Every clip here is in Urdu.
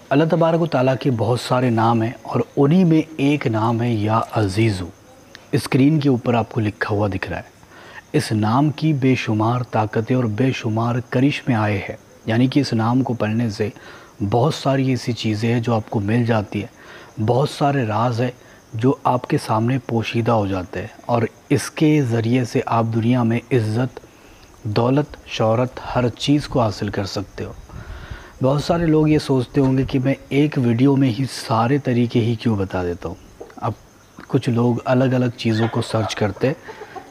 اللہ تبارک و تعالیٰ کے بہت سارے نام ہیں اور انہی میں ایک نام ہے یا عزیزو۔ اسکرین کے اوپر آپ کو لکھا ہوا دکھ رہا ہے۔ اس نام کی بے شمار طاقتیں اور بے شمار کرشمے آئے ہیں، یعنی کہ اس نام کو پڑھنے سے بہت ساری ایسی چیزیں ہیں جو آپ کو مل جاتی ہیں، بہت سارے راز ہیں جو آپ کے سامنے پوشیدہ ہو جاتے ہیں، اور اس کے ذریعے سے آپ دنیا میں عزت، دولت، شہرت، ہر چیز کو حاصل کر سکتے ہو۔ بہت سارے لوگ یہ سوچتے ہوں گے کہ میں ایک ویڈیو میں ہی سارے طریقے ہی کیوں بتا دیتا ہوں۔ اب کچھ لوگ الگ الگ چیزوں کو سرچ کرتے،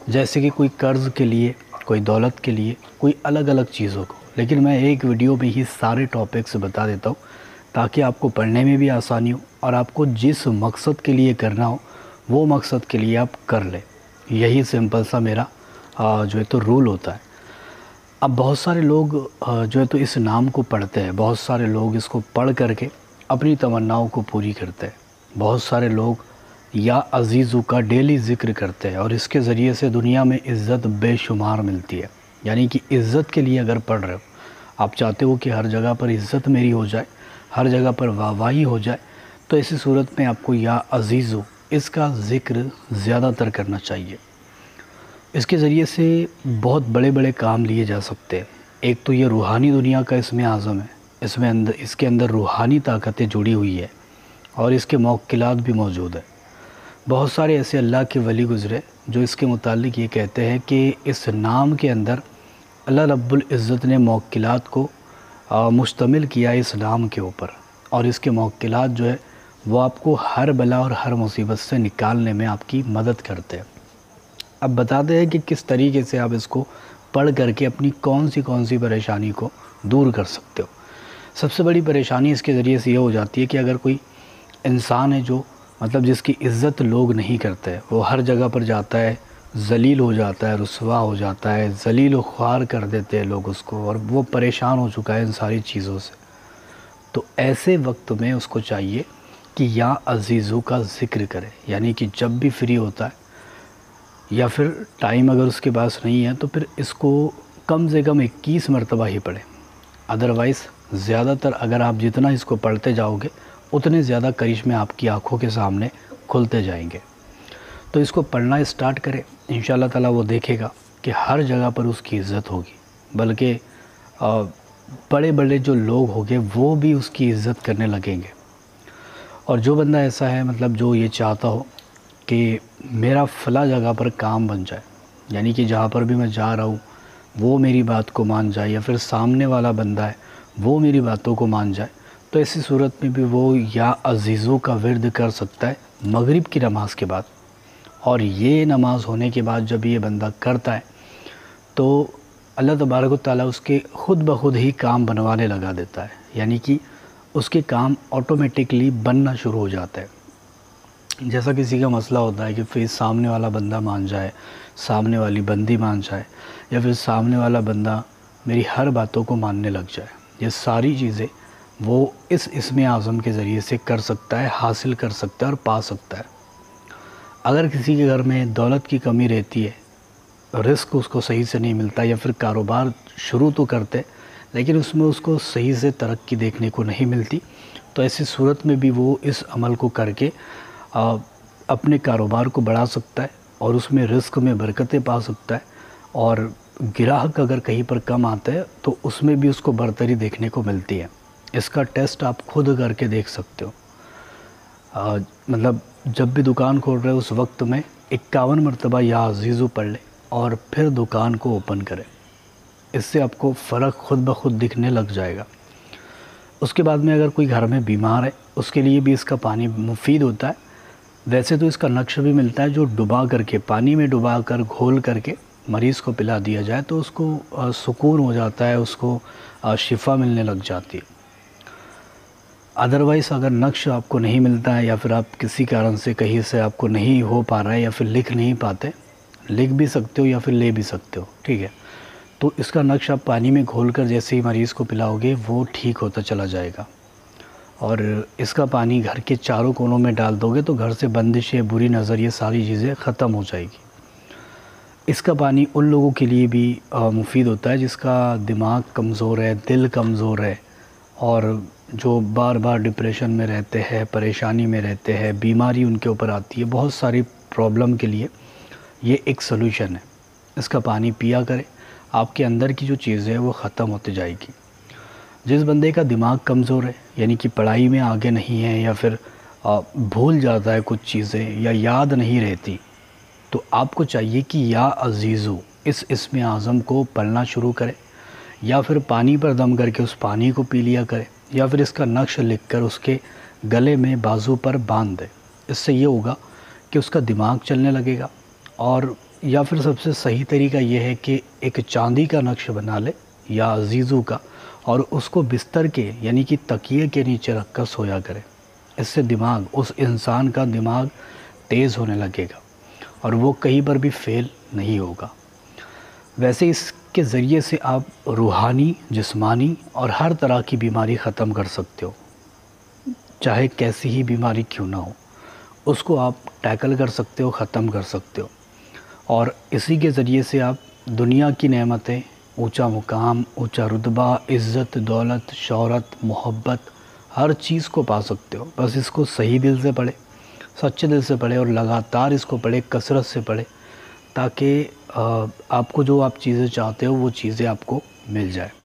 جیسے کہ کوئی قرض کے لیے، کوئی دولت کے لیے، کوئی الگ الگ چیزوں کو، لیکن میں ایک ویڈیو میں ہی سارے ٹاپکس بتا دیتا ہوں تاکہ آپ کو پڑھنے میں بھی آسانی ہو اور آپ کو جس مقصد کے لیے کرنا ہو وہ مقصد کے لیے آپ کر لیں۔ یہی سمپل سا میرا جو ہے تو رول ہوتا ہے۔ اب بہت سارے لوگ جو ہے تو اس نام کو پڑھتے ہیں، بہت سارے لوگ اس کو پڑھ کر کے اپنی تمناؤں کو پوری کرتے ہیں، بہت سارے لوگ یا عزیزو کا ڈیلی ذکر کرتے ہیں اور اس کے ذریعے سے دنیا میں عزت بے شمار ملتی ہے۔ یعنی کہ عزت کے لیے اگر پڑھ رہے ہو، آپ چاہتے ہو کہ ہر جگہ پر عزت میری ہو جائے، ہر جگہ پر واہواہی ہو جائے، تو ایسی صورت میں آپ کو یا عزیزو اس کا ذکر زیادہ تر کرنا چاہیے۔ اس کے ذریعے سے بہت بڑے بڑے کام لیے جا سکتے ہیں۔ ایک تو یہ روحانی دنیا کا اسم اعظم ہے، اس کے اندر روحانی طاقتیں جڑی ہوئی ہے اور اس کے موکلات بھی موجود ہیں۔ بہت سارے ایسے اللہ کے ولی گزرے جو اس کے متعلق یہ کہتے ہیں کہ اس نام کے اندر اللہ رب العزت نے موکلات کو مشتمل کیا اس نام کے اوپر، اور اس کے موکلات جو ہے وہ آپ کو ہر بلا اور ہر مصیبت سے نکالنے میں آپ کی مدد کرتے ہیں۔ اب بتاتے ہیں کہ کس طریقے سے آپ اس کو پڑھ کر کے اپنی کون سی پریشانی کو دور کر سکتے ہو۔ سب سے بڑی پریشانی اس کے ذریعے سے یہ ہو جاتی ہے کہ اگر کوئی انسان ہے جو جس کی عزت لوگ نہیں کرتے، وہ ہر جگہ پر جاتا ہے، ذلیل ہو جاتا ہے، رسوا ہو جاتا ہے، ذلیل و خوار کر دیتے ہیں لوگ اس کو، اور وہ پریشان ہو چکا ہے ان ساری چیزوں سے، تو ایسے وقت میں اس کو چاہیے کہ یا عزیزو کا ذکر کرے، یعنی کہ جب بھی فری ہوتا ہے یا پھر ٹائم اگر اس کے پاس نہیں ہے تو پھر اس کو کم سے کم 21 مرتبہ ہی پڑھیں۔ ادروائز زیادہ تر اگر آپ جتنا اس کو پڑھتے جاؤ گے اتنے زیادہ کرشمے آپ کی آنکھوں کے سامنے کھلتے جائیں گے۔ تو اس کو پڑھنا اسٹارٹ کرے، انشاءاللہ تعالیٰ وہ دیکھے گا کہ ہر جگہ پر اس کی عزت ہوگی، بلکہ بڑے بڑے جو لوگ ہوگے وہ بھی اس کی عزت کرنے لگیں گے۔ اور جو بندہ ایسا ہے جو یہ چاہتا ہو کہ میرا فلاں جگہ پر کام بن جائے، یعنی کہ جہاں پر بھی میں جا رہا ہوں وہ میری بات کو مان جائے، یا پھر سامنے والا بندہ ہے وہ میری باتوں کو مان جائے، تو ایسی صورت میں بھی وہ یا عزیزو کا ورد کر سکتا ہے مغرب کی نماز کے بعد۔ اور یہ نماز ہونے کے بعد جب یہ بندہ کرتا ہے تو اللہ تبارک و تعالیٰ اس کے خود بخود ہی کام بنوانے لگا دیتا ہے، یعنی کہ اس کے کام آٹومیٹکلی بننا شروع ہو جاتا ہے۔ جیسا کسی کا مسئلہ ہوتا ہے کہ پھر سامنے والا بندہ مان جائے، سامنے والی بندی مان جائے، یا پھر سامنے والا بندہ میری ہر باتوں کو ماننے لگ جائے، یہ ساری چیزیں وہ اس اسم اعظم کے ذریعے سے کر سکتا ہے، حاصل کر سکتا ہے اور پا سکتا ہے۔ اگر کسی کے گھر میں دولت کی کمی رہتی ہے، رزق اس کو صحیح سے نہیں ملتا، یا پھر کاروبار شروع تو کرتے لیکن اس میں اس کو صحیح سے ترقی دیکھنے کو نہیں ملتی، تو ایسی صورت میں بھی وہ اس عمل کو کر کے اپنے کاروبار کو بڑھا سکتا ہے اور اس میں رزق میں برکتیں پا سکتا ہے، اور گراہک اگر کہیں پر کم آتا ہے تو اس میں بھی اس کو برتری دیکھنے کو ملتی ہے۔ اس کا ٹیسٹ آپ خود کر کے دیکھ سکتے ہو۔ جب بھی دکان کھول رہے اس وقت میں 51 مرتبہ یا عزیزو پڑھ لیں اور پھر دکان کو اوپن کریں، اس سے آپ کو فرق خود بخود دکھنے لگ جائے گا۔ اس کے بعد میں اگر کوئی گھر میں بیمار ہے اس کے لیے بھی اس کا پانی مفید ہوتا ہے۔ ویسے تو اس کا نقش بھی ملتا ہے جو ڈبا کر کے، پانی میں ڈبا کر گھول کر کے مریض کو پلا دیا جائے تو اس کو سکون ہو جاتا ہے، اس کو شفا ملنے لگ جاتی ہے۔ ادروائز اگر نقش آپ کو نہیں ملتا ہے، یا پھر آپ کسی کارن سے کہیں سے آپ کو نہیں ہو پا رہا ہے، یا پھر لکھ نہیں پاتے، لکھ بھی سکتے ہو یا پھر لے بھی سکتے ہو، ٹھیک ہے، تو اس کا نقش آپ پانی میں گھول کر جیسے ہی مریض کو پلاؤ گے وہ ٹھیک ہوتا چلا جائے گا۔ اور اس کا پانی گھر کے چاروں کونوں میں ڈال دو گے تو گھر سے بندشیں، بری نظر، یہ ساری چیزیں ختم ہو جائے گی۔ اس کا پانی ان لوگوں کے لیے بھی مفید ہوتا ہے جس کا دماغ کمزور ہے، دل کمزور ہے، اور جو بار بار ڈپریشن میں رہتے ہیں، پریشانی میں رہتے ہیں، بیماری ان کے اوپر آتی ہے، بہت ساری پرابلم کے لیے یہ ایک سلوشن ہے۔ اس کا پانی پیا کرے، آپ کے اندر کی جو چیزیں ہیں وہ ختم ہوتی جائے گی۔ جس بندے کا دماغ کمزور ہے، یعنی کہ پڑھائی میں آگے نہیں ہے، یا پھر بھول جاتا ہے کچھ چیزیں یا یاد نہیں رہتی، تو آپ کو چاہیے کہ یا عزیزو اس اسم اعظم کو پڑھنا شروع کرے، یا پھر پانی پر دم کر کے اس پانی کو پی لیا کرے، یا پھر اس کا نقش لکھ کر اس کے گلے میں بازو پر باندھ دے۔ اس سے یہ ہوگا کہ اس کا دماغ چلنے لگے گا۔ اور یا پھر سب سے صحیح طریقہ یہ ہے کہ ایک چاندی کا نقش بنا لے یا عزیزو کا، اور اس کو بستر کے یعنی کہ تکیے کے نیچے رکھ کر سویا کرے۔ اس سے دماغ، اس انسان کا دماغ تیز ہونے لگے گا اور وہ کہیں پر بھی فیل نہیں ہوگا۔ ویسے اس کے ذریعے سے آپ روحانی، جسمانی اور ہر طرح کی بیماری ختم کر سکتے ہو، چاہے کیسی ہی بیماری کیوں نہ ہو، اس کو آپ ٹیکل کر سکتے ہو، ختم کر سکتے ہو۔ اور اسی کے ذریعے سے آپ دنیا کی نعمتیں، اونچا مقام، اونچا رتبہ، عزت، دولت، شہرت، محبت، ہر چیز کو پا سکتے ہو۔ بس اس کو صحیح دل سے پڑھے، سچے دل سے پڑھے، اور لگاتار اس کو پڑھے، کثرت سے پڑھے، تاکہ آپ کو جو آپ چیزیں چاہتے ہو وہ چیزیں آپ کو مل جائے۔